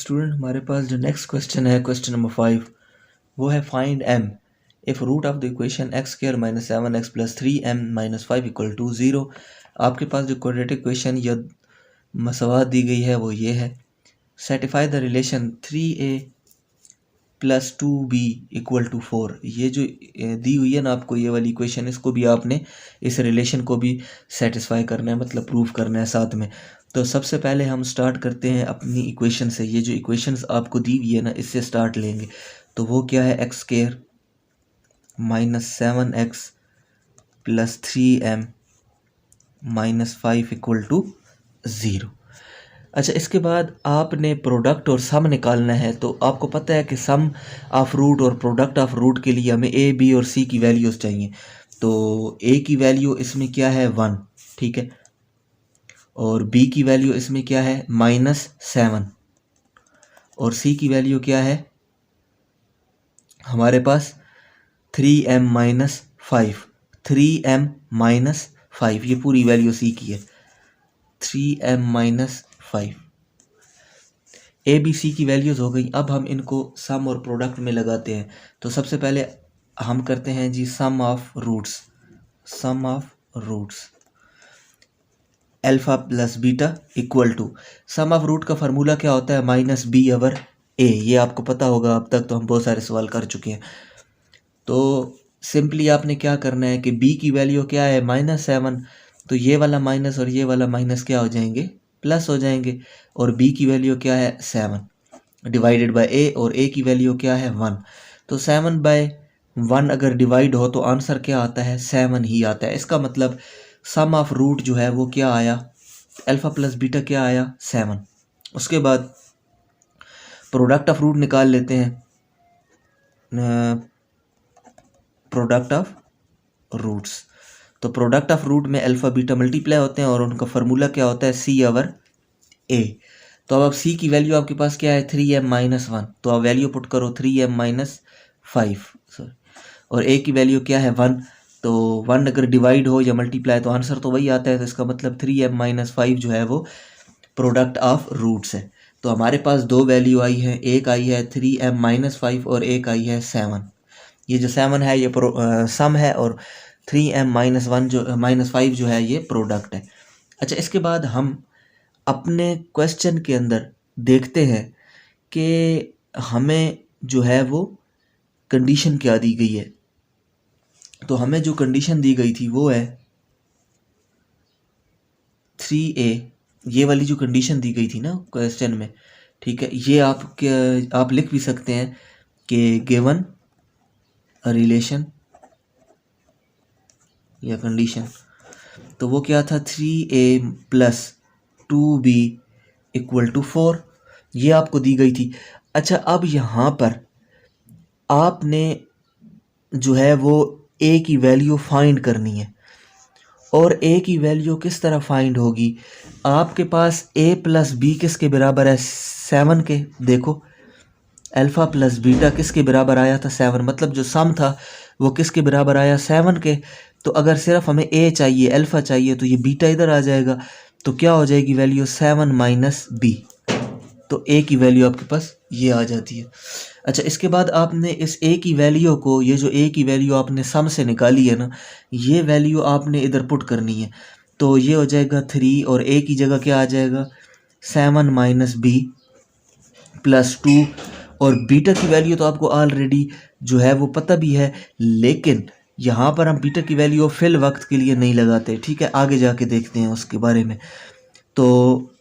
Student हमारे पास जो नेक्स्ट क्वेश्चन है क्वेश्चन नंबर 5 वो है find m if root of the equation x square minus 7x plus 3m minus 5 equal to 0। आपके पास जो क्वाड्रेटिक इक्वेशन या मसवात दी गई है वो ये है। Satisfy the relation 3a plus 2b equal to 4। ये जो दी हुई है ना आपको ये वाली इक्वेशन, इसको भी आपने इस रिलेशन को भी सेटिस्फाई करना है, मतलब प्रूव करना है साथ में। तो सबसे पहले हम स्टार्ट करते हैं अपनी इक्वेशन से। ये जो इक्वेशंस आपको दी हुई है ना इससे स्टार्ट लेंगे। तो वो क्या है, x square minus 7x plus 3m minus 5 equal to 0। अच्छा, इसके बाद आपने प्रोडक्ट और सम निकालना है। तो आपको पता है कि सम ऑफ रूट और प्रोडक्ट ऑफ रूट के लिए हमें ए बी और सी की वैल्यूज़ चाहिए। तो ए की वैल्यू इसमें क्या है 1, ठीक है, और बी की वैल्यू इसमें क्या है -7 और सी की वैल्यू क्या है हमारे पास 3m माइनस 5, 3m माइनस 5, ये पूरी वैल्यू सी की है 3m minus 5। A B C की वैल्यूज़ हो गई। अब हम इनको सम और प्रोडक्ट में लगाते हैं। तो सबसे पहले हम करते हैं जी sum of roots. Sum of roots alpha plus beta equal to, sum of root का फार्मूला क्या होता है माइनस बी ओवर ए। ये आपको पता होगा, अब तक तो हम बहुत सारे सवाल कर चुके हैं। तो सिंपली आपने क्या करना है कि b की वैल्यू क्या है -7, तो ये वाला माइनस और ये वाला माइनस क्या हो जाएंगे, प्लस हो जाएंगे। और b की वैल्यू क्या है 7 डिवाइडेड बाय a, और a की वैल्यू क्या है 1। तो 7/1 अगर डिवाइड हो तो आंसर क्या आता है 7 ही आता है। इसका मतलब सम ऑफ रूट जो है वो क्या आया, अल्फ़ा प्लस बीटा क्या आया 7। उसके बाद प्रोडक्ट ऑफ रूट निकाल लेते हैं। प्रोडक्ट ऑफ रूट्स, तो प्रोडक्ट ऑफ रूट में अल्फ़ा बीटा मल्टीप्लाई होते हैं और उनका फार्मूला क्या होता है सी ओवर ए। तो अब सी की वैल्यू आपके पास क्या है 3m माइनस 1, तो आप वैल्यू पुट करो 3m माइनस 5 और ए की वैल्यू क्या है 1। तो 1 अगर डिवाइड हो या मल्टीप्लाई तो आंसर तो वही आता है। तो इसका मतलब 3m माइनस 5 जो है वो प्रोडक्ट ऑफ रूट्स है। तो हमारे पास दो वैल्यू आई है, एक आई है 3m माइनस 5 और एक आई है 7। ये जो 7 है ये सम है और 3m माइनस 1 जो माइनस 5 जो है ये प्रोडक्ट है। अच्छा, इसके बाद हम अपने क्वेश्चन के अंदर देखते हैं कि हमें जो है वो कंडीशन क्या दी गई है। तो हमें जो कंडीशन दी गई थी वो है 3a, ये वाली जो कंडीशन दी गई थी ना क्वेश्चन में, ठीक है, ये आप लिख भी सकते हैं कि गिवन रिलेशन या कंडीशन। तो वो क्या था 3a plus 2b equal to 4, ये आपको दी गई थी। अच्छा, अब यहाँ पर आपने जो है वो a की वैल्यू फाइंड करनी है। और a की वैल्यू किस तरह फाइंड होगी, आपके पास a प्लस बी किसके बराबर है 7 के। देखो अल्फ़ा प्लस बीटा किसके बराबर आया था 7, मतलब जो सम था वो किसके बराबर आया 7 के। तो अगर सिर्फ हमें a चाहिए, अल्फ़ा चाहिए, तो ये बीटा इधर आ जाएगा। तो क्या हो जाएगी वैल्यू 7 माइनस बी, तो a की वैल्यू आपके पास ये आ जाती है। अच्छा, इसके बाद आपने इस a की वैल्यू को, ये जो a की वैल्यू आपने सम से निकाली है ना, ये वैल्यू आपने इधर पुट करनी है। तो ये हो जाएगा 3 और a की जगह क्या आ जाएगा 7 माइनस बी प्लस 2। और बीटा की वैल्यू तो आपको ऑलरेडी जो है वो पता भी है, लेकिन यहाँ पर हम बीटा की वैल्यू फिल वक्त के लिए नहीं लगाते, ठीक है, आगे जाके देखते हैं उसके बारे में। तो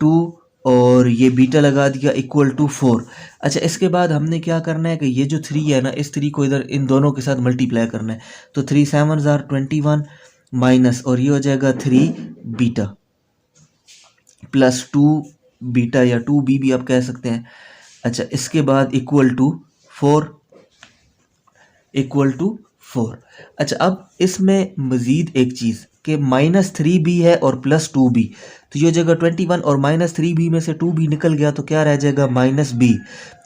2 और ये बीटा लगा दिया इक्वल टू 4। अच्छा, इसके बाद हमने क्या करना है कि ये जो 3 है ना, इस 3 को इधर इन दोनों के साथ मल्टीप्लाई करना है। तो 3 7 ज़ार 21 माइनस, और ये हो जाएगा 3 बीटा प्लस 2 बीटा या 2b भी आप कह सकते हैं। अच्छा, इसके बाद इक्वल टू 4, इक्वल टू 4। अच्छा, अब इसमें मज़ीद एक चीज़ कि -3b है और +2b, तो ये जगह 21 और -3b में से 2b निकल गया तो क्या रह जाएगा -b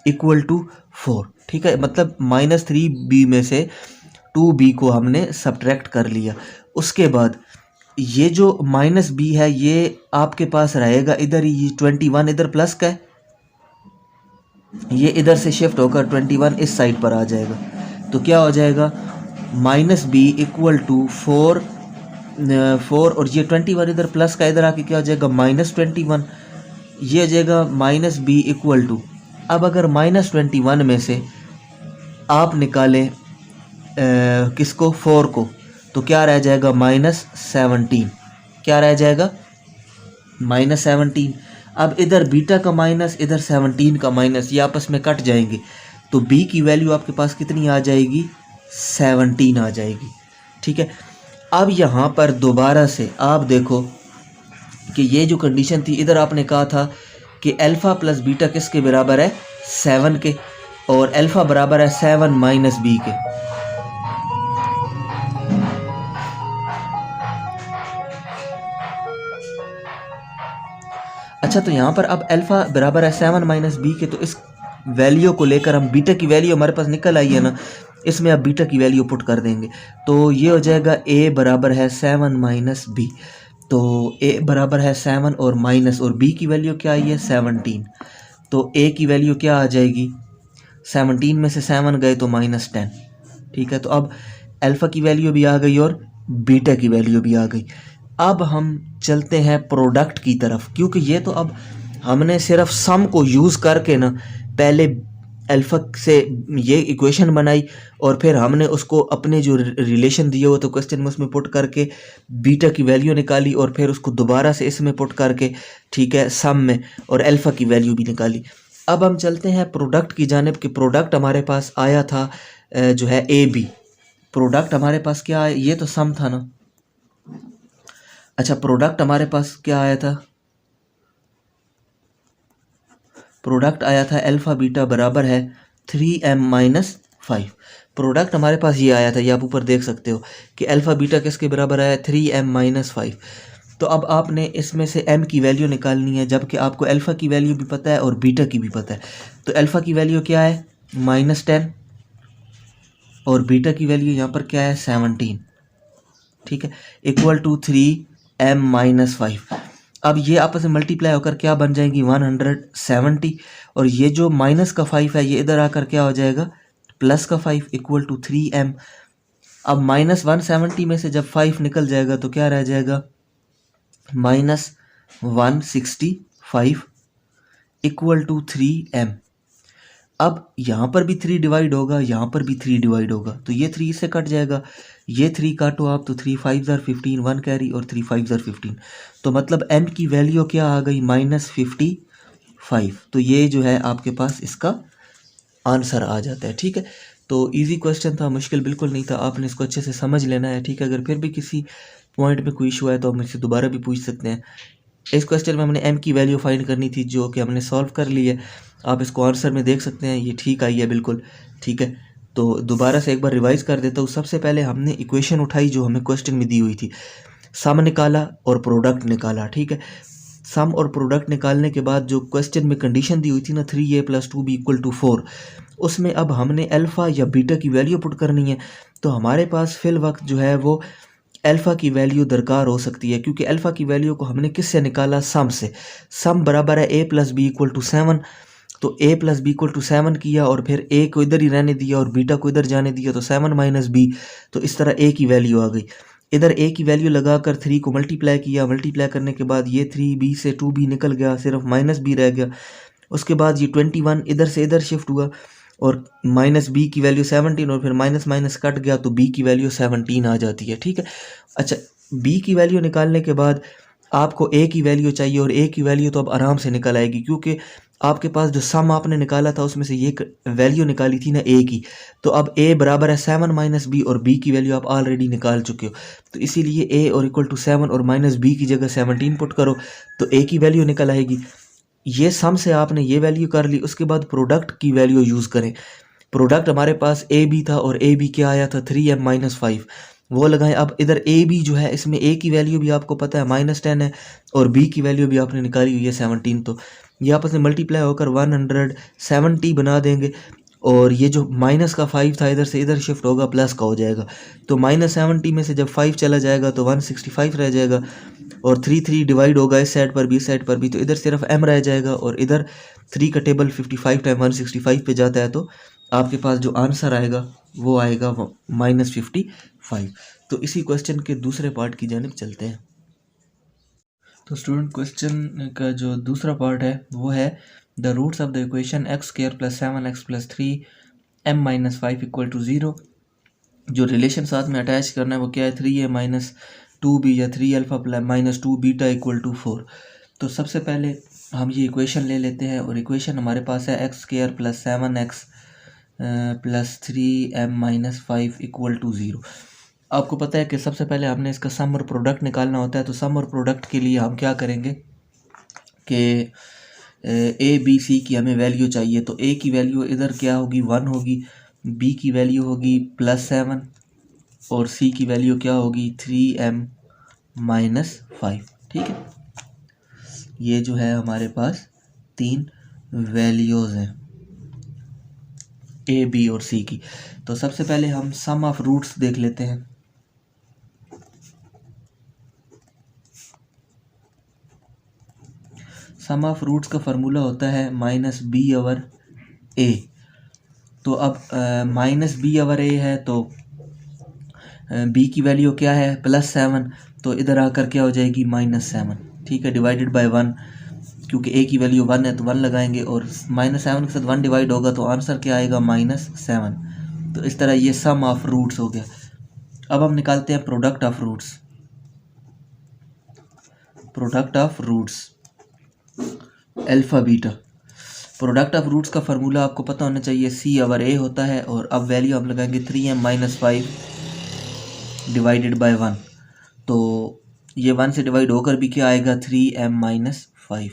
इक्वल टू 4, ठीक है, मतलब -3b में से 2b को हमने सब्ट्रैक्ट कर लिया। उसके बाद ये जो -b है ये आपके पास रहेगा इधर ही, 21 इधर प्लस का है ये इधर से शिफ्ट होकर 21 इस साइड पर आ जाएगा। तो क्या हो जाएगा, माइनस बी इक्वल टू 4 और ये 21 इधर प्लस का इधर आके क्या हो जाएगा -21। ये हो जाएगा माइनस बी इक्वल टू, अब अगर -21 में से आप निकालें किसको, 4 को, तो क्या रह जाएगा -17। क्या रह जाएगा -17। अब इधर बीटा का माइनस, इधर 17 का माइनस, ये आपस में कट जाएंगे। तो बी की वैल्यू आपके पास कितनी आ जाएगी, 17 आ जाएगी। ठीक है। अब यहाँ पर दोबारा से आप देखो कि ये जो कंडीशन थी, इधर आपने कहा था कि अल्फ़ा प्लस बीटा किसके बराबर है, 7 के, और अल्फ़ा बराबर है 7 माइनस बी के। अच्छा, तो यहाँ पर अब अल्फ़ा बराबर है 7 माइनस बी के, तो इस वैल्यू को लेकर हम बीटा की वैल्यू हमारे पास निकल आई है ना, इसमें अब बीटा की वैल्यू पुट कर देंगे। तो ये हो जाएगा a बराबर है 7 माइनस बी। तो a बराबर है 7 और माइनस, और b की वैल्यू क्या आई है 17। तो a की वैल्यू क्या आ जाएगी, 17 में से 7 गए तो -10। ठीक है। तो अब अल्फ़ा की वैल्यू भी आ गई और बीटा की वैल्यू भी आ गई। अब हम चलते हैं प्रोडक्ट की तरफ, क्योंकि ये तो अब हमने सिर्फ सम को यूज़ करके ना पहले अल्फ़ा से ये इक्वेशन बनाई, और फिर हमने उसको अपने जो रिलेशन दिए हो तो क्वेश्चन में उसमें पुट करके बीटा की वैल्यू निकाली, और फिर उसको दोबारा से इसमें पुट करके, ठीक है, सम में, और अल्फ़ा की वैल्यू भी निकाली। अब हम चलते हैं प्रोडक्ट की जानिब कि प्रोडक्ट हमारे पास आया था जो है ए बी। प्रोडक्ट हमारे पास क्या आया, ये तो सम था ना। अच्छा, प्रोडक्ट हमारे पास क्या आया था, प्रोडक्ट आया था अल्फ़ा बीटा बराबर है 3m माइनस 5। प्रोडक्ट हमारे पास ये आया था, ये आप ऊपर देख सकते हो कि अल्फ़ा बीटा किसके बराबर है 3m माइनस 5। तो अब आपने इसमें से m की वैल्यू निकालनी है, जबकि आपको अल्फ़ा की वैल्यू भी पता है और बीटा की भी पता है। तो अल्फ़ा की वैल्यू क्या है -10, और बीटा की वैल्यू यहाँ पर क्या है 17। ठीक है, इक्वल टू 3m माइनस 5। अब ये आपस में मल्टीप्लाई होकर क्या बन जाएंगी 170, और ये जो माइनस का 5 है ये इधर आकर क्या हो जाएगा प्लस का 5 इक्वल टू 3m। अब -170 में से जब 5 निकल जाएगा तो क्या रह जाएगा -165 इक्वल टू 3m। अब यहाँ पर भी 3 डिवाइड होगा, यहाँ पर भी 3 डिवाइड होगा, तो ये 3 से कट जाएगा, ये 3 काटो आप तो 3 5 ज़र 15, 1 कैरी और 3 5 ज़र 15। तो मतलब m की वैल्यू क्या आ गई -55। तो ये जो है आपके पास इसका आंसर आ जाता है। ठीक है। तो इजी क्वेश्चन था, मुश्किल बिल्कुल नहीं था, आपने इसको अच्छे से समझ लेना है। ठीक है। अगर फिर भी किसी पॉइंट में कोई इशू है तो आप मुझसे दोबारा भी पूछ सकते हैं। इस क्वेश्चन में हमने m की वैल्यू फाइंड करनी थी, जो कि हमने सॉल्व कर ली है। आप इसको आंसर में देख सकते हैं, ये ठीक आई है बिल्कुल। ठीक है। तो दोबारा से एक बार रिवाइज कर देता हूँ। सबसे पहले हमने इक्वेशन उठाई जो हमें क्वेश्चन में दी हुई थी, सम निकाला और प्रोडक्ट निकाला। ठीक है। सम और प्रोडक्ट निकालने के बाद जो क्वेश्चन में कंडीशन दी हुई थी ना 3a + 2b = 4, उसमें अब हमने अल्फ़ा या बीटा की वैल्यू पुट करनी है। तो हमारे पास फिल वक्त जो है वो अल्फ़ा की वैल्यू दरकार हो सकती है, क्योंकि अल्फ़ा की वैल्यू को हमने किससे निकाला, सम से। सम बराबर है a + b = 7। तो a + b = 7 किया, और फिर a को इधर ही रहने दिया और बीटा को इधर जाने दिया, तो 7 माइनस b। तो इस तरह a की वैल्यू आ गई। इधर a की वैल्यू लगाकर 3 को मल्टीप्लाई किया, मल्टीप्लाई करने के बाद ये 3b से 2b निकल गया, सिर्फ -b रह गया। उसके बाद ये 21 इधर से इधर शिफ्ट हुआ, और -b की वैल्यू 17, और फिर माइनस माइनस कट गया तो b की वैल्यू 17 आ जाती है। ठीक है। अच्छा, b की वैल्यू निकालने के बाद आपको a की वैल्यू चाहिए, और a की वैल्यू तो अब आराम से निकल आएगी, क्योंकि आपके पास जो सम आपने निकाला था उसमें से ये वैल्यू निकाली थी ना a की। तो अब a बराबर है 7 माइनस b, और b की वैल्यू आप ऑलरेडी निकाल चुके हो। तो इसीलिए a और इक्वल टू 7 और -b की जगह 17 पुट करो तो a की वैल्यू निकल आएगी। ये सम से आपने ये वैल्यू कर ली। उसके बाद प्रोडक्ट की वैल्यू यूज़ करें। प्रोडक्ट हमारे पास ए बी था, और ए बी क्या आया था 3m - 5, वो लगाएं। अब इधर ए बी जो है, इसमें ए की वैल्यू भी आपको पता है -10 है, और बी की वैल्यू भी आपने निकाली हुई है 17। तो ये आपस में मल्टीप्लाई होकर 170 बना देंगे, और ये जो माइनस का 5 था इधर से इधर शिफ्ट होगा, प्लस का हो जाएगा। तो -70 में से जब 5 चला जाएगा तो 165 रह जाएगा, और 3 डिवाइड होगा इस साइड पर भी इस साइड पर भी, तो इधर सिर्फ m रह जाएगा, और इधर 3 का टेबल 55 टाइम 165 पे जाता है, तो आपके पास जो आंसर आएगा वो आएगा -55। तो इसी क्वेश्चन के दूसरे पार्ट की जानिब चलते हैं। तो स्टूडेंट क्वेश्चन का जो दूसरा पार्ट है वो है the roots of the equation x² + 7x + 3m - 5 = 0। जो रिलेशन साथ में अटैच करना है वो क्या है, 3a - 2b या 3α - 2β = 4। तो सबसे पहले हम ये इक्वेशन ले लेते हैं, और इक्वेशन हमारे पास है x² + 7x + 3m - 5 = 0। आपको पता है कि सबसे पहले हमने इसका सम और प्रोडक्ट निकालना होता है। तो सम और प्रोडक्ट के लिए हम क्या करेंगे कि ए बी सी की हमें वैल्यू चाहिए। तो ए की वैल्यू इधर क्या होगी, 1 होगी, बी की वैल्यू होगी +7, और सी की वैल्यू क्या होगी, 3m - 5। ठीक है, ये जो है हमारे पास 3 वैल्यूज़ हैं ए बी और सी की। तो सबसे पहले हम सम ऑफ रूट्स देख लेते हैं। सम ऑफ रूट्स का फार्मूला होता है -b/a। तो अब -b/a है, तो b की वैल्यू क्या है, +7, तो इधर आकर क्या हो जाएगी, -7। ठीक है, डिवाइडेड बाय 1, क्योंकि a की वैल्यू 1 है तो 1 लगाएंगे, और -7 के साथ 1 डिवाइड होगा तो आंसर क्या आएगा, -7। तो इस तरह ये सम ऑफ रूट्स हो गया। अब हम निकालते हैं product of roots. Product of roots alpha beta. Product of roots का फार्मूला आपको पता होना चाहिए, c/a होता है, और अब वैल्यू हम लगाएंगे 3m - 5 डिवाइडेड बाय 1। तो ये 1 से डिवाइड होकर भी क्या आएगा, 3m - 5।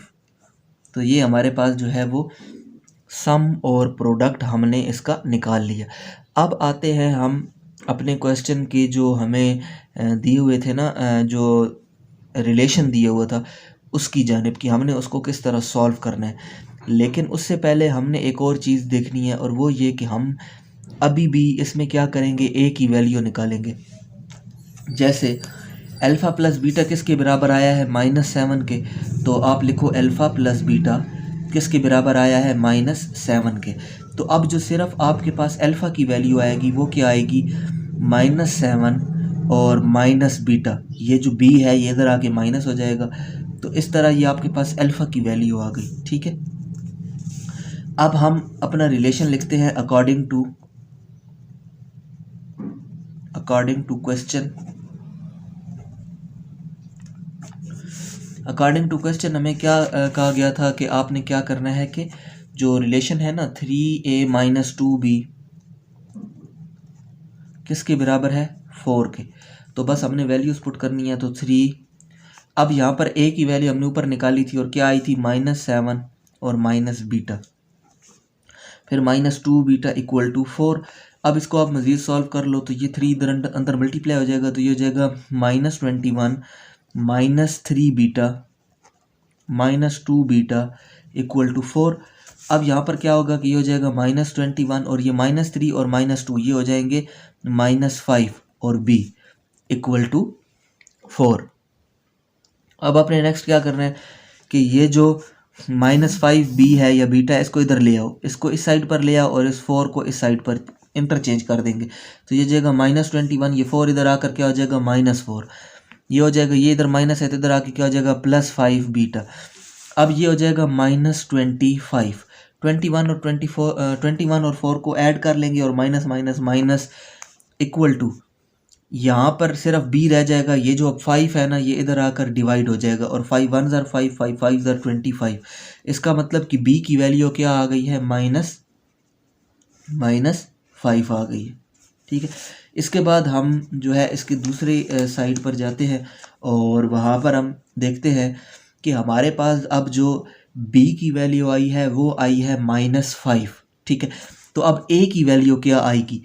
तो ये हमारे पास जो है वो सम और प्रोडक्ट हमने इसका निकाल लिया। अब आते हैं हम अपने क्वेश्चन के जो हमें दिए हुए थे ना, जो रिलेशन दिया हुआ था उसकी जानिब कि हमने उसको किस तरह सॉल्व करना है। लेकिन उससे पहले हमने एक और चीज़ देखनी है, और वो ये कि हम अभी भी इसमें क्या करेंगे, ए की वैल्यू निकालेंगे। जैसे अल्फ़ा प्लस बीटा किसके बराबर आया है, -7 के, तो आप लिखो अल्फ़ा प्लस बीटा किसके बराबर आया है, -7 के। तो अब जो सिर्फ आपके पास अल्फ़ा की वैल्यू आएगी वो क्या आएगी, -7 और माइनस बीटा, ये जो b है ये इधर आके माइनस हो जाएगा। तो इस तरह ये आपके पास अल्फ़ा की वैल्यू आ गई। ठीक है, अब हम अपना रिलेशन लिखते हैं according to question. According to question हमें क्या कहा गया था कि आपने क्या करना है कि जो रिलेशन है ना 3a - 2b किसके बराबर है, 4 के। तो बस हमने वैल्यूज पुट करनी है, तो 3। अब यहाँ पर a की वैल्यू हमने ऊपर निकाली थी और क्या आई थी, -7 और माइनस बीटा, फिर -2β = 4। अब इसको आप मज़ीद सॉल्व कर लो, तो ये 3 इधर अंदर मल्टीप्लाई हो जाएगा, तो ये हो जाएगा -21 - 3β -2β = 4। अब यहाँ पर क्या होगा कि ये हो जाएगा -21, और ये -3 और -2 ये हो जाएंगे -5, और b = 4। अब आपने नेक्स्ट क्या करना है कि ये जो -5b है या बीटा है इसको इधर ले आओ, इसको इस साइड पर ले आओ, और इस 4 को इस साइड पर इंटरचेंज कर देंगे। तो ये जाएगा -21, ये 4 इधर आकर क्या हो जाएगा, -4, ये हो जाएगा, ये इधर माइनस है तो इधर आके क्या हो जाएगा, +5 बीटा। अब ये हो जाएगा -25। 21 और 4 को ऐड कर लेंगे, और minus minus minus equal to, यहाँ पर सिर्फ b रह जाएगा। ये जो अब 5 है ना ये इधर आकर डिवाइड हो जाएगा, और 5 1 ज़र 5, 5 5 ज़र 25। इसका मतलब कि b की वैल्यू क्या आ गई है, -5 आ गई है। ठीक है, इसके बाद हम जो है इसके दूसरे साइड पर जाते हैं, और वहाँ पर हम देखते हैं कि हमारे पास अब जो b की वैल्यू आई है वो आई है -5। ठीक है, तो अब a की वैल्यू क्या आएगी,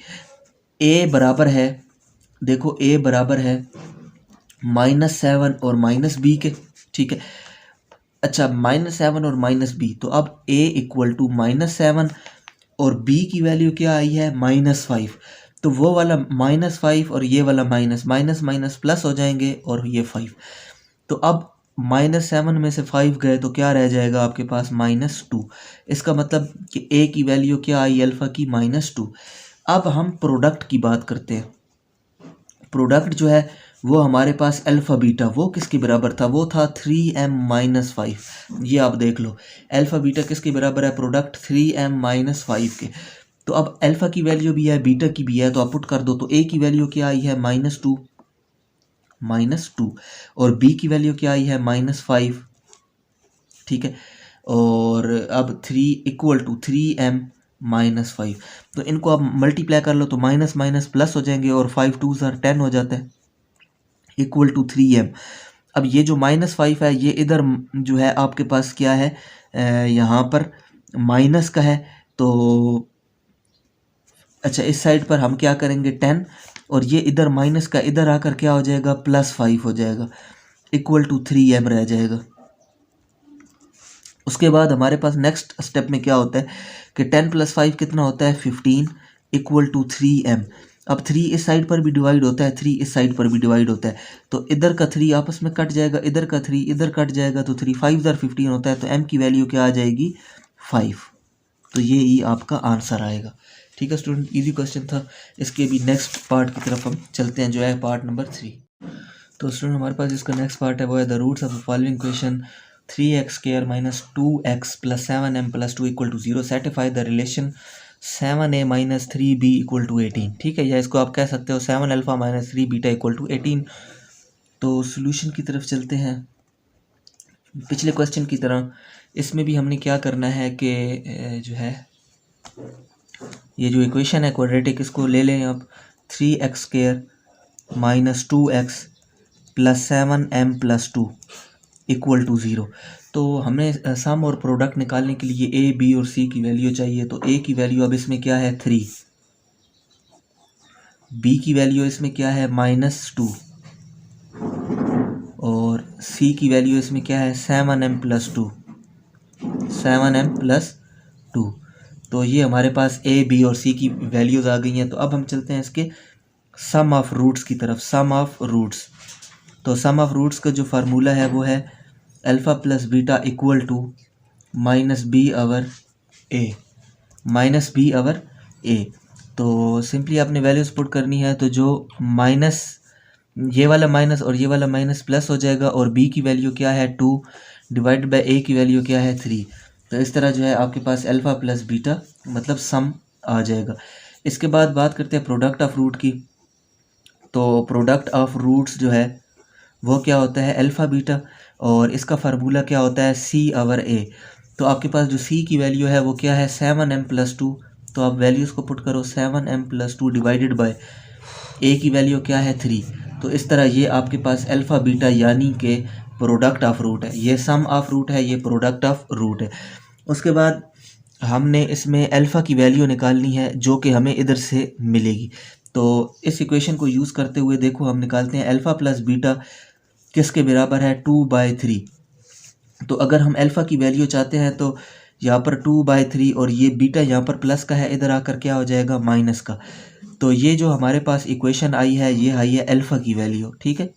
a बराबर है, देखो a बराबर है -7 और -b के। ठीक है, अच्छा -7 और -b, तो अब a = -7 और b की वैल्यू क्या आई है -5, तो वो वाला -5 और ये वाला माइनस माइनस माइनस प्लस हो जाएंगे और ये 5। तो अब -7 में से 5 गए तो क्या रह जाएगा आपके पास -2। इसका मतलब कि a की वैल्यू क्या आई अल्फ़ा की -2। अब हम प्रोडक्ट की बात करते हैं। प्रोडक्ट जो है वो हमारे पास अल्फ़ा बीटा वो किसके बराबर था, वो था 3m-5। ये आप देख लो अल्फ़ा बीटा किसके बराबर है, प्रोडक्ट 3m-5 के। तो अब अल्फ़ा की वैल्यू भी है बीटा की भी है, तो आप पुट कर दो। तो a की वैल्यू क्या आई है -2 और b की वैल्यू क्या आई है -5, ठीक है। और अब 3 इक्वल टू 3m-5, तो इनको आप मल्टीप्लाई कर लो तो माइनस माइनस प्लस हो जाएंगे और 5 2 10 हो जाता है इक्वल टू 3m। अब ये जो -5 है ये इधर जो है आपके पास क्या है, यहाँ पर माइनस का है। तो अच्छा इस साइड पर हम क्या करेंगे 10, और ये इधर माइनस का इधर आकर क्या हो जाएगा +5 हो जाएगा इक्वल टू 3m रह जाएगा। उसके बाद हमारे पास नेक्स्ट स्टेप में क्या होता है कि 10 + 5 कितना होता है 15 इक्वल टू 3m। अब 3 इस साइड पर भी डिवाइड होता है, 3 इस साइड पर भी डिवाइड होता है, तो इधर का 3 आपस में कट जाएगा, इधर का 3 इधर कट जाएगा, तो 3 5 15 होता है, तो m की वैल्यू क्या आ जाएगी 5। तो ये ही आपका आंसर आएगा। ठीक है स्टूडेंट, इजी क्वेश्चन था। इसके भी नेक्स्ट पार्ट की तरफ हम चलते हैं जो है पार्ट नंबर 3। तो स्टूडेंट हमारे पास इसका नेक्स्ट पार्ट है वो है the roots of the following question 3x² - 2x + 7m + 2 = 0 satisfy the relation 7a - 3b = 18। ठीक है, या इसको आप कह सकते हो 7α - 3β = 18। तो सॉल्यूशन की तरफ चलते हैं। पिछले क्वेश्चन की तरह इसमें भी हमने क्या करना है कि जो है ये जो इक्वेशन है क्वाड्रेटिक, इसको ले लें आप 3x² - 2x + 7m + 2 = 0। तो हमें सम और प्रोडक्ट निकालने के लिए a b और c की वैल्यू चाहिए। तो a की वैल्यू अब इसमें क्या है 3, b की वैल्यू इसमें क्या है -2 और c की वैल्यू इसमें क्या है 7m + 2। तो ये हमारे पास a b और c की वैल्यूज़ आ गई हैं। तो अब हम चलते हैं इसके सम ऑफ रूट्स की तरफ। सम ऑफ रूट्स, तो सम ऑफ रूट्स का जो फार्मूला है वो है alpha + beta equal to -b/a। तो सिंपली आपने वैल्यूज़ पुट करनी है, तो जो माइनस ये वाला माइनस और ये वाला माइनस प्लस हो जाएगा, और b की वैल्यू क्या है 2 डिवाइड बाय a की वैल्यू क्या है 3। तो इस तरह जो है आपके पास अल्फ़ा + बीटा मतलब सम आ जाएगा। इसके बाद बात करते हैं प्रोडक्ट ऑफ रूट की। तो प्रोडक्ट ऑफ रूट्स जो है वो क्या होता है अल्फ़ा बीटा, और इसका फार्मूला क्या होता है c/a। तो आपके पास जो c की वैल्यू है वो क्या है 7m + 2। तो आप वैल्यूज़ को पुट करो 7m + 2 डिवाइडेड बाय a की वैल्यू क्या है 3। तो इस तरह ये आपके पास अल्फ़ा बीटा यानी कि प्रोडक्ट ऑफ रूट है, ये सम ऑफ रूट है, ये प्रोडक्ट ऑफ रूट है। उसके बाद हमने इसमें अल्फ़ा की वैल्यू निकालनी है जो कि हमें इधर से मिलेगी। तो इस इक्वेशन को यूज़ करते हुए देखो हम निकालते हैं अल्फ़ा + बीटा किसके बराबर है 2/3। तो अगर हम अल्फ़ा की वैल्यू चाहते हैं तो यहाँ पर 2/3 और ये बीटा यहाँ पर प्लस का है, इधर आकर क्या हो जाएगा माइनस का। तो ये जो हमारे पास इक्वेशन आई है ये आई है अल्फ़ा की वैल्यू। ठीक है,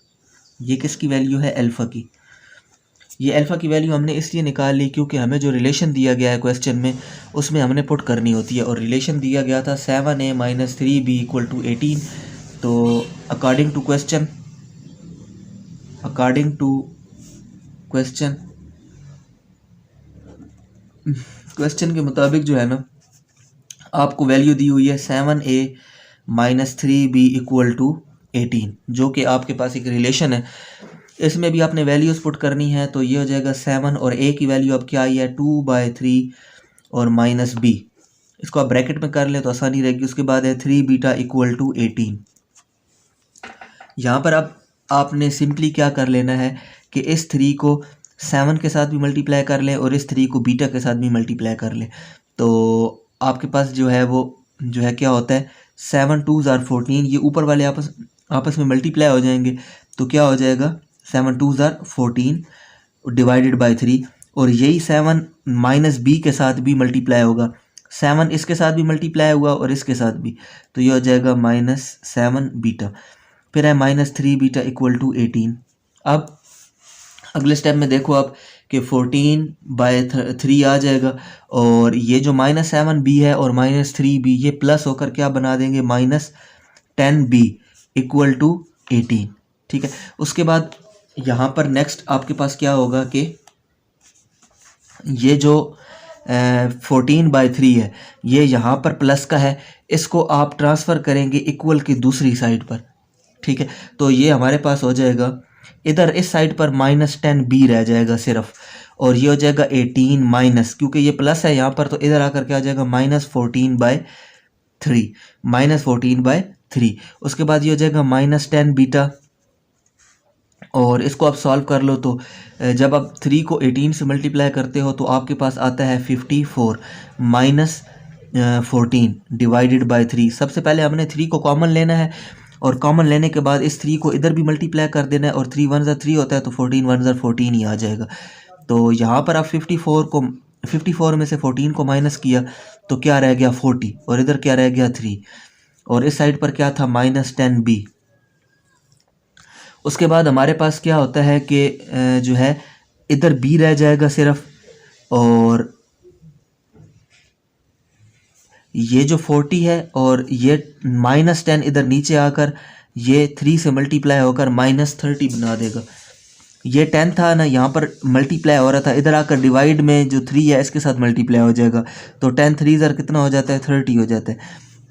ये किसकी वैल्यू है अल्फ़ा की। ये अल्फ़ा की वैल्यू हमने इसलिए निकाल ली क्योंकि हमें जो रिलेशन दिया गया है क्वेश्चन में उसमें हमने पुट करनी होती है, और रिलेशन दिया गया था 7a - 3b = 18। तो अकॉर्डिंग टू क्वेश्चन के मुताबिक जो है ना आपको वैल्यू दी हुई है 7a - 3b = 18, जो कि आपके पास एक रिलेशन है। इसमें भी आपने वैल्यूज़ पुट करनी है, तो ये हो जाएगा 7 और a की वैल्यू अब क्या आई है 2/3 और -b। इसको आप ब्रैकेट में कर लें तो आसानी रहेगी। उसके बाद है 3β = 18। यहाँ पर अब आपने सिंपली क्या कर लेना है कि इस 3 को 7 के साथ भी मल्टीप्लाई कर लें और इस 3 को बीटा के साथ भी मल्टीप्लाई कर लें। तो आपके पास जो है वो जो है क्या होता है 7 2 14, ये ऊपर वाले आपस में मल्टीप्लाई हो जाएंगे। तो क्या हो जाएगा 7 2 14 डिवाइडेड बाय 3, और यही 7 - b के साथ भी मल्टीप्लाई होगा। 7 इसके साथ भी मल्टीप्लाई हुआ और इसके साथ भी, तो ये हो जाएगा -7 बीटा। फिर है -3 बीटा इक्वल टू 18। अब अगले स्टेप में देखो आप कि 14/3 आ जाएगा, और ये जो -7b है और -3b ये प्लस होकर क्या बना देंगे, -10b इक्वल टू 18। ठीक है, उसके बाद यहाँ पर नेक्स्ट आपके पास क्या होगा कि ये जो 14/3 है ये यहाँ पर प्लस का है, इसको आप ट्रांसफ़र करेंगे इक्वल की दूसरी साइड पर। ठीक है, तो ये हमारे पास हो जाएगा इधर इस साइड पर -10b रह जाएगा सिर्फ, और ये हो जाएगा 18 माइनस, क्योंकि ये प्लस है यहाँ पर तो इधर आकर क्या आ जाएगा -14/3। उसके बाद ये हो जाएगा -10 बीटा, और इसको आप सॉल्व कर लो तो जब आप 3 को 18 से मल्टीप्लाई करते हो तो आपके पास आता है 54 माइनस 14 डिवाइडेड बाय 3। सबसे पहले हमने 3 को कॉमन लेना है, और कॉमन लेने के बाद इस 3 को इधर भी मल्टीप्लाई कर देना है, और 3 1 ज़ा 3 होता है तो 14 1 ज़ा 14 ही आ जाएगा। तो यहाँ पर आप 54 में से 14 को माइनस किया तो क्या रह गया 40, और इधर क्या रह गया 3, और इस साइड पर क्या था -10b। उसके बाद हमारे पास क्या होता है कि जो है इधर b रह जाएगा सिर्फ, और ये जो 40 है और ये -10 इधर नीचे आकर ये 3 से मल्टीप्लाई होकर -30 बना देगा। ये 10 था ना, यहाँ पर मल्टीप्लाई हो रहा था, इधर आकर डिवाइड में जो 3 है इसके साथ मल्टीप्लाई हो जाएगा, तो 10 3 ज़र कितना हो जाता है 30 हो जाता है।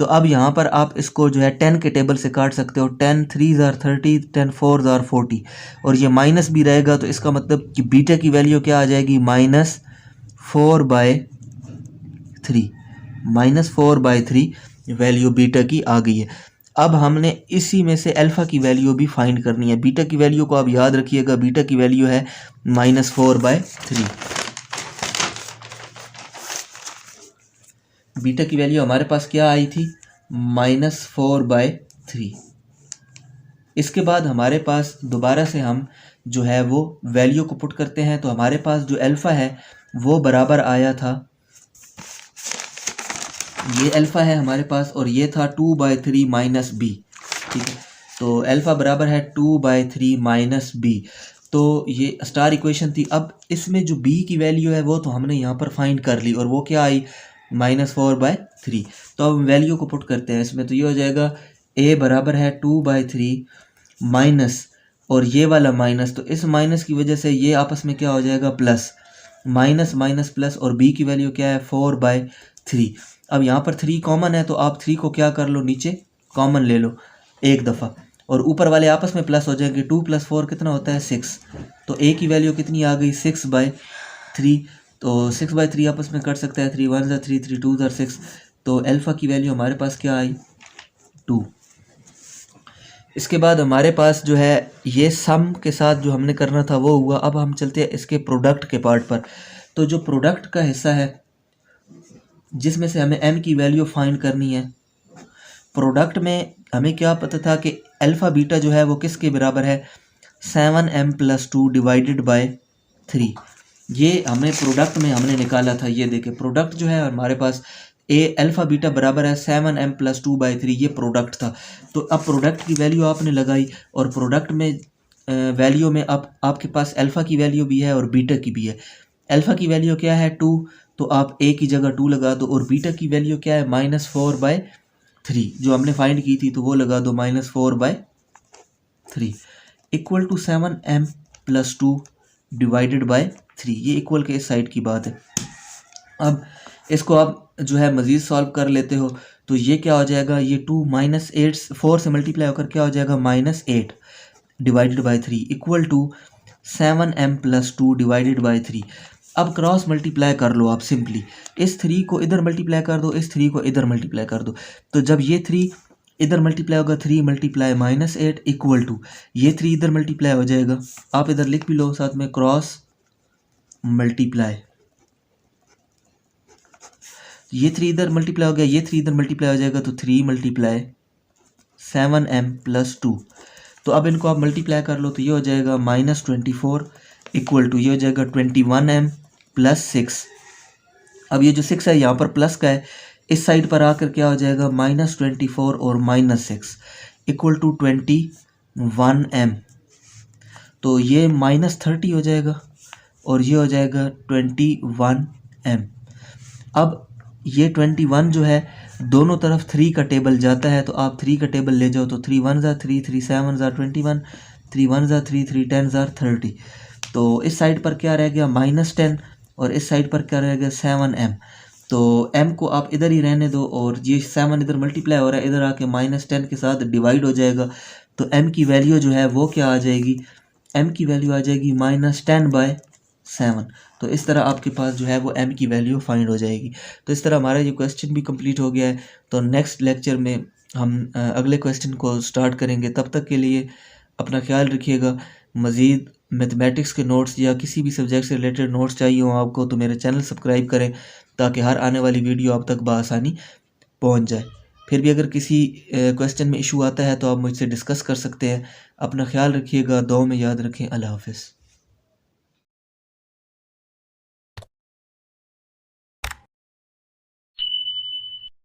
तो अब यहाँ पर आप इसको जो है 10 के टेबल से काट सकते हो, 10 3 ज़ार 30, 10 4 ज़ार 40, और ये माइनस भी रहेगा, तो इसका मतलब कि बीटा की वैल्यू क्या आ जाएगी -4/3 वैल्यू बीटा की आ गई है। अब हमने इसी में से अल्फ़ा की वैल्यू भी फाइंड करनी है। बीटा की वैल्यू को आप याद रखिएगा, बीटा की वैल्यू है -4/3। बीटा की वैल्यू हमारे पास क्या आई थी -4/3। इसके बाद हमारे पास दोबारा से हम जो है वो वैल्यू को पुट करते हैं, तो हमारे पास जो अल्फ़ा है वो बराबर आया था, ये अल्फ़ा है हमारे पास, और ये था 2/3 माइनस b। ठीक है, तो अल्फ़ा बराबर है 2/3 माइनस b, तो ये स्टार इक्वेशन थी। अब इसमें जो b की वैल्यू है वो तो हमने यहाँ पर फाइंड कर ली, और वो क्या आई -4/3। तो अब वैल्यू को पुट करते हैं इसमें, तो ये हो जाएगा a बराबर है 2/3 माइनस, और ये वाला माइनस, तो इस माइनस की वजह से ये आपस में क्या हो जाएगा प्लस, माइनस माइनस प्लस, और b की वैल्यू क्या है 4/3। अब यहाँ पर 3 कॉमन है, तो आप 3 को क्या कर लो, नीचे कॉमन ले लो एक दफ़ा, और ऊपर वाले आपस में प्लस हो जाएंगे। 2 + 4 कितना होता है 6, तो a की वैल्यू कितनी आ गई 6/3। तो 6/3 आपस में कट सकता है, 3 1 ज़ा 3 3 2 ज़ा 6, तो अल्फ़ा की वैल्यू हमारे पास क्या आई 2। इसके बाद हमारे पास जो है ये सम के साथ जो हमने करना था वो हुआ। अब हम चलते हैं इसके प्रोडक्ट के पार्ट पर। तो जो प्रोडक्ट का हिस्सा है जिसमें से हमें m की वैल्यू फाइंड करनी है, प्रोडक्ट में हमें क्या पता था कि अल्फ़ा बीटा जो है वो किसके बराबर है 7m + 2 डिवाइडेड बाय 3। ये हमने प्रोडक्ट में हमने निकाला था। ये देखें प्रोडक्ट जो है हमारे पास अल्फ़ा बीटा बराबर है 7m + 2/3, ये प्रोडक्ट था। तो अब प्रोडक्ट की वैल्यू आपने लगाई, और प्रोडक्ट में वैल्यू में अब आपके पास अल्फ़ा की वैल्यू भी है और बीटा की भी है। अल्फ़ा की वैल्यू क्या है 2, तो आप a की जगह 2 लगा दो, और बीटा की वैल्यू क्या है -4/3 जो हमने फाइंड की थी, तो वो लगा दो -4/3 equal to 7m + 2 divided by 3। ये इक्वल के इस साइड की बात है। अब इसको आप जो है मज़ीद सॉल्व कर लेते हो, तो ये क्या हो जाएगा, ये 2 -8 4 से मल्टीप्लाई होकर क्या हो जाएगा -8 divided by 3 equal to 7m + 2 divided by 3। अब क्रॉस मल्टीप्लाई कर लो आप सिंपली, इस 3 को इधर मल्टीप्लाई कर दो, इस 3 को इधर मल्टीप्लाई कर दो, तो जब ये 3 इधर मल्टीप्लाई होगा 3 × -8 इक्वल टू ये 3 इधर मल्टीप्लाई हो जाएगा। आप इधर लिख भी लो साथ में क्रॉस मल्टीप्लाई, ये 3 इधर मल्टीप्लाई हो गया, ये 3 इधर मल्टीप्लाई हो जाएगा, तो 3 × 7m + 2। तो अब इनको आप मल्टीप्लाई कर लो, तो ये हो जाएगा -24 इक्वल टू ये हो जाएगा 21m + 6 अब ये जो 6 है यहाँ पर प्लस का है, इस साइड पर आकर क्या हो जाएगा -24 और -6 इक्वल टू 21m। तो ये -30 हो जाएगा और ये हो जाएगा 21m। अब ये 21 जो है दोनों तरफ 3 का टेबल जाता है, तो आप 3 का टेबल ले जाओ तो 3 1 3 3 7 21, 3 1 3 3 10 30। तो इस साइड पर क्या रह गया -10 और इस साइड पर क्या रह गया 7m। तो m को आप इधर ही रहने दो और ये 7 इधर मल्टीप्लाई हो रहा है, इधर आके -10 के साथ डिवाइड हो जाएगा। तो m की वैल्यू जो है वो क्या आ जाएगी, m की वैल्यू आ जाएगी -10/7। तो इस तरह आपके पास जो है वो m की वैल्यू फाइंड हो जाएगी। तो इस तरह हमारा ये क्वेश्चन भी कंप्लीट हो गया है। तो नेक्स्ट लेक्चर में हम अगले क्वेश्चन को स्टार्ट करेंगे। तब तक के लिए अपना ख्याल रखिएगा। मज़ीद मैथमेटिक्स के नोट्स या किसी भी सब्जेक्ट से रिलेटेड नोट्स चाहिए हो आपको तो मेरे चैनल सब्सक्राइब करें ताकि हर आने वाली वीडियो आप तक बआसानी पहुंच जाए। फिर भी अगर किसी क्वेश्चन में इशू आता है तो आप मुझसे डिस्कस कर सकते हैं। अपना ख्याल रखिएगा, दुआ में याद रखें। अल्लाह हाफ़िज़।